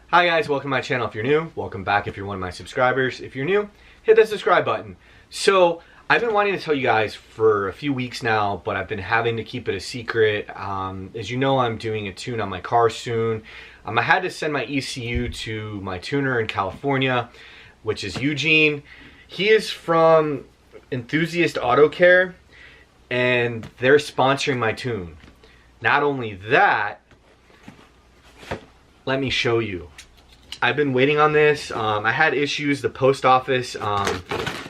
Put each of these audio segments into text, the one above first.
Hi guys, welcome to my channel if you're new. Welcome back if you're one of my subscribers. If you're new, hit that subscribe button. So, I've been wanting to tell you guys for a few weeks now, but I've been having to keep it a secret. As you know, I'm doing a tune on my car soon. I had to send my ECU to my tuner in California, which is Eugene. He is from Enthusiast Auto Care, and they're sponsoring my tune. Not only that, let me show you. I've been waiting on this. I had issues. The post office,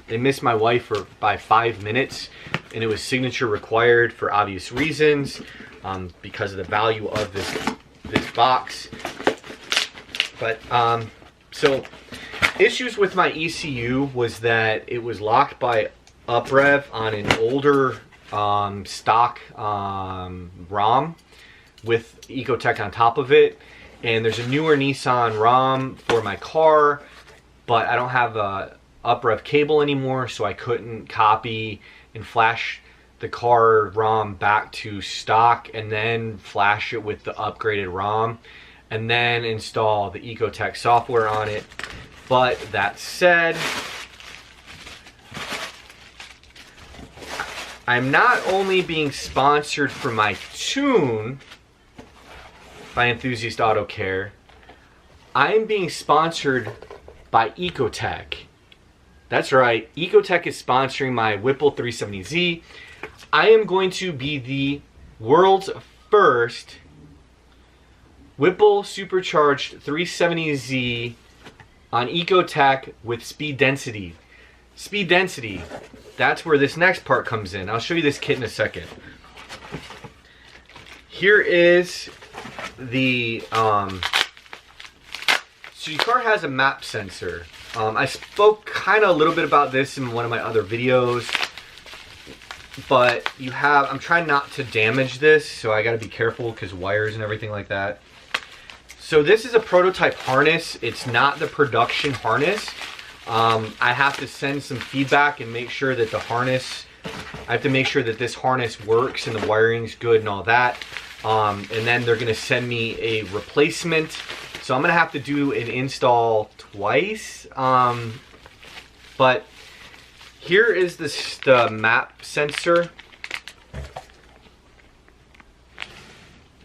they missed my wife by 5 minutes, and it was signature required for obvious reasons, because of the value of this box. But so issues with my ECU was that it was locked by uprev on an older stock ROM with ECUTEK on top of it. And there's a newer Nissan ROM for my car, but I don't have a uprev cable anymore, so I couldn't copy and flash the car ROM back to stock and then flash it with the upgraded ROM and then install the ECUTEK software on it. But that said, I'm not only being sponsored for my tune by Enthusiast Auto Care, I'm being sponsored by ECUTEK. That's right, ECUTEK is sponsoring my Whipple 370Z. I am going to be the world's first Whipple supercharged 370Z on ECUTEK with speed density. Speed density, that's where this next part comes in. I'll show you this kit in a second. Here is the so your car has a map sensor. I spoke kind of a little bit about this in one of my other videos, but I'm trying not to damage this, so I got to be careful because wires and everything like that. So this is a prototype harness. It's not the production harness. I have to send some feedback and make sure that I have to make sure that this harness works and the wiring's good and all that. And then they're going to send me a replacement. So I'm going to have to do an install twice. But here is the map sensor.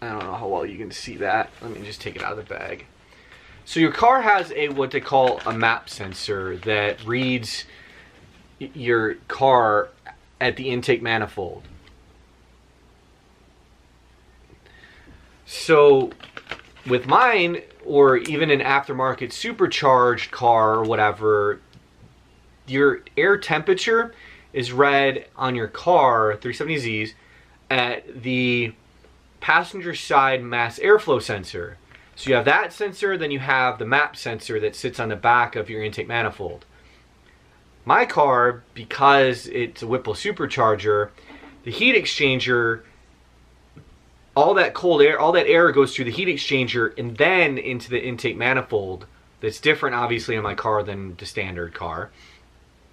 I don't know how well you can see that. Let me just take it out of the bag. So your car has what they call a map sensor that reads your car at the intake manifold. So with mine, or even an aftermarket supercharged car or whatever, your air temperature is read on your car 370Zs at the passenger side mass airflow sensor. So you have that sensor, then you have the map sensor that sits on the back of your intake manifold. My car, because it's a Whipple supercharger, the heat exchanger, all that cold air, all that air goes through the heat exchanger and then into the intake manifold. That's different, obviously, in my car than the standard car.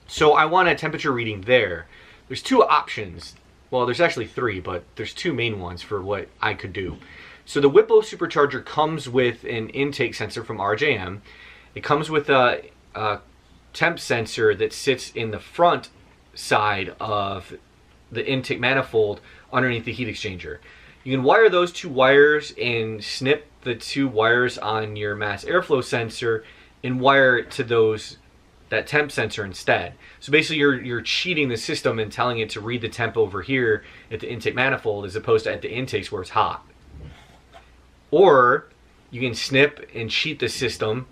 So I want a temperature reading there. There's two options. Well, there's actually three, but there's two main ones for what I could do. So the Whipple supercharger comes with an intake sensor from RJM. It comes with a temp sensor that sits in the front side of the intake manifold underneath the heat exchanger. You can wire those two wires and snip the two wires on your mass airflow sensor and wire it to that temp sensor instead. So basically you're cheating the system and telling it to read the temp over here at the intake manifold as opposed to at the intakes where it's hot. Or you can snip and cheat the system,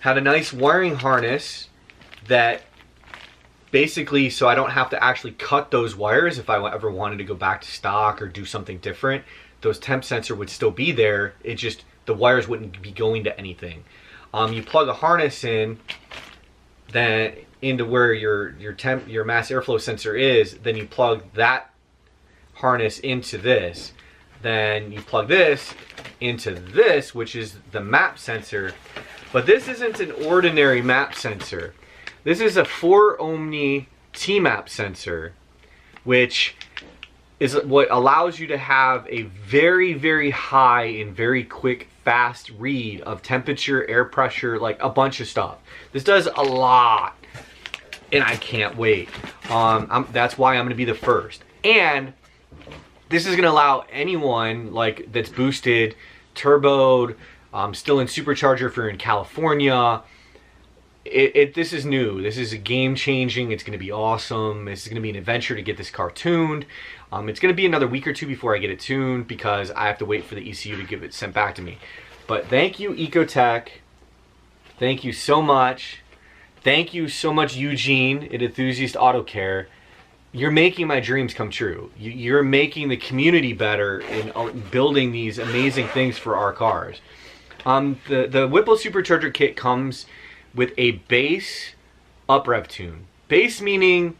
have a nice wiring harness that basically, so I don't have to actually cut those wires if I ever wanted to go back to stock or do something different. Those temp sensor would still be there. It just, the wires wouldn't be going to anything. You plug a harness in, then into where your mass airflow sensor is. Then you plug that harness into this. Then you plug this into this, which is the map sensor. But this isn't an ordinary map sensor. This is a 4 ohmni T-map sensor, which is what allows you to have a very, very high and very quick, fast read of temperature, air pressure, like a bunch of stuff. This does a lot, and I can't wait. That's why I'm gonna be the first. And this is gonna allow anyone like that's boosted, turboed, still in supercharger if you're in California. This is new. This is a game changing. It's going to be awesome. This is going to be an adventure to get this car tuned. It's going to be another week or two before I get it tuned because I have to wait for the ECU to give it sent back to me. But thank you, ECUTEK. Thank you so much. Thank you so much, Eugene at Enthusiast Auto Care. You're making my dreams come true. You're making the community better in building these amazing things for our cars. The Whipple Supercharger kit comes with a base up-rev tune. Base meaning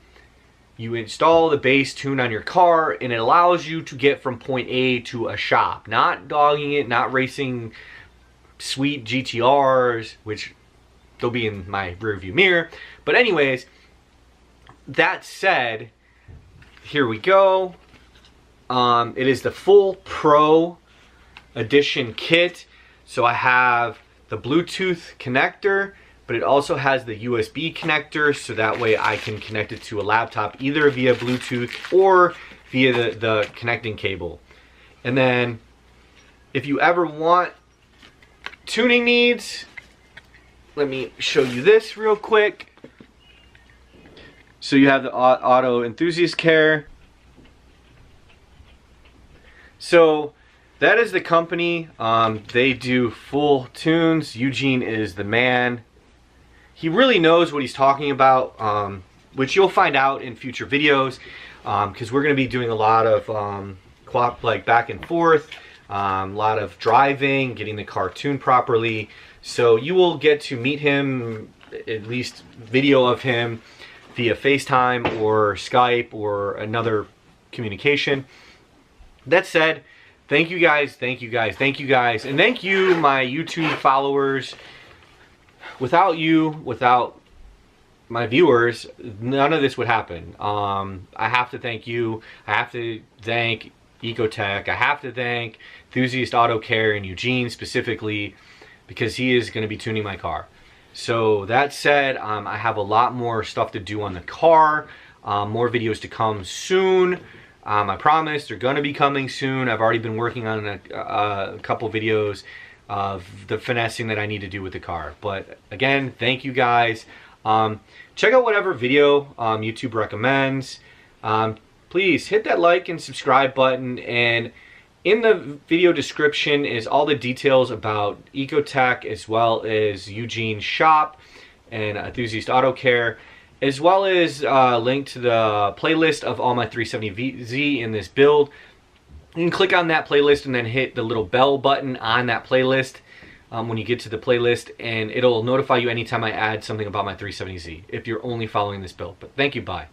you install the base tune on your car and it allows you to get from point A to a shop. Not dogging it, not racing sweet GTRs, which they'll be in my rearview mirror. But anyways, that said, here we go. It is the full Pro Edition kit. So I have the Bluetooth connector, but it also has the USB connector, so that way I can connect it to a laptop either via Bluetooth or via the connecting cable. And then if you ever want tuning needs, let me show you this real quick. So you have the Auto Enthusiast Care. So that is the company. They do full tunes. Eugene is the man. He really knows what he's talking about, which you'll find out in future videos, because we're going to be doing a lot of like back and forth, a lot of driving, getting the car tuned properly. So you will get to meet him, at least video of him via FaceTime or Skype or another communication. That said, thank you guys, thank you guys, thank you guys, and thank you, my YouTube followers. Without you, without my viewers, none of this would happen. I have to thank you. I have to thank ECUTEK. I have to thank Enthusiast Auto Care and Eugene specifically because he is going to be tuning my car. So that said, I have a lot more stuff to do on the car. More videos to come soon. I promise they're going to be coming soon. I've already been working on a couple videos of the finessing that I need to do with the car. But again, thank you guys. Check out whatever video YouTube recommends. Please hit that like and subscribe button, and in the video description is all the details about ECUTEK as well as Eugene's shop and Enthusiast Auto Care, as well as a link to the playlist of all my 370Z in this build. You can click on that playlist and then hit the little bell button on that playlist when you get to the playlist, and it'll notify you anytime I add something about my 370Z if you're only following this build. But thank you, bye.